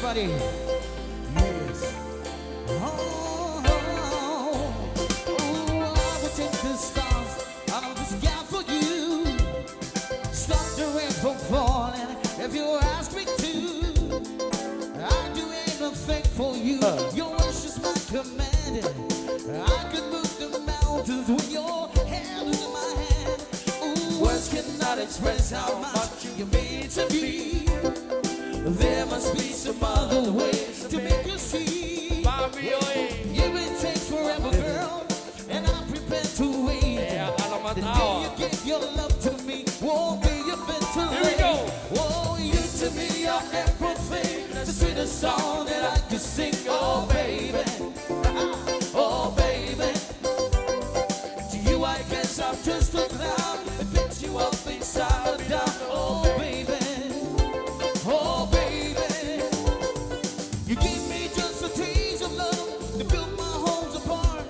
everybody. Yes. Oh, I will take the stars out of the sky for you. Stop the rain from falling if you ask me to. I'll do anything for you. Your wish is my command. I could move the mountains with your hand in my hand. Ooh, words cannot express how much you mean to me. There must be some other ways to make you see. You will take forever, girl, and I'm prepared to wait. The day you give your love to me won't be a bit too late. Here we go. Oh, you to me are everything, the sweetest song that I could sing. Oh, baby, oh, baby. To you, I guess I'm just a clown that picks you up inside and down. Oh, baby, oh, baby. You give me just a taste of love to build my homes apart.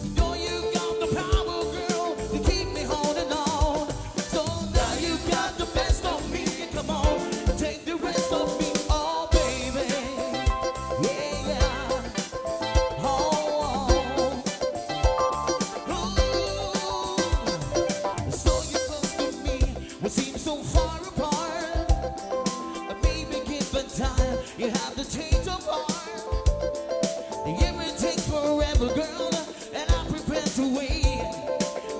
You know you got the power, girl, to keep me holding on. So now you got the best of me. Come on, take the rest of me. Oh, baby, yeah. Oh, so you're close to me, we seem so far apart. Maybe given time, you have the change of heart. It takes forever, girl, and I'm prepared to wait.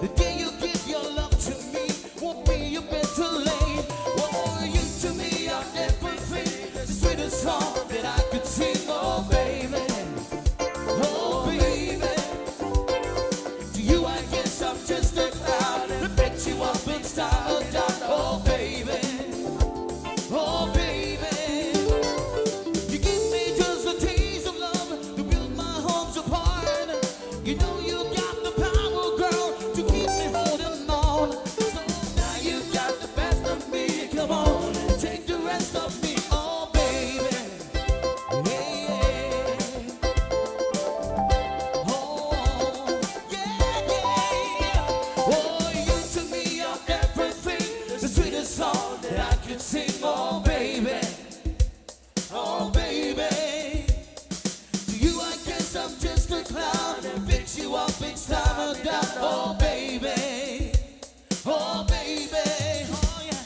The day you give your love to me won't be a bit too late. Oh, you to me are everything, the sweetest song that I could sing. Oh, baby, oh, baby. To you, I guess I'm just a clown that picks you up in style and down. Oh, baby, oh, baby. You give me just a taste of love to build my homes apart. You know you got the power, girl, to keep me holding on. So now you got the best of me. Come on, take the rest of me. Oh, baby, yeah. Oh, yeah, yeah. Oh, you to me are everything, the sweetest song that I could sing. Oh, baby, oh, baby. To you, I guess I'm just a clown and fix you up each time and down. Oh, baby, oh, baby. Oh, yeah.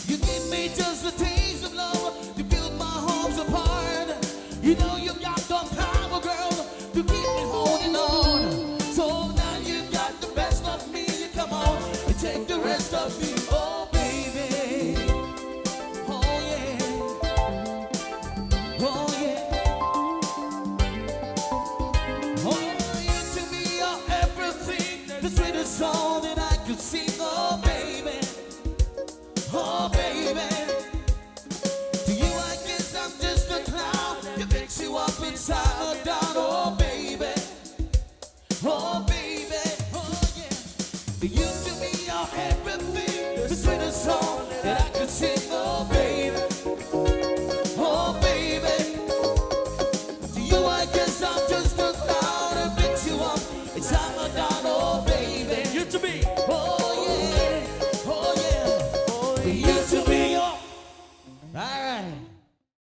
You give me just a taste of love to build my homes apart. You know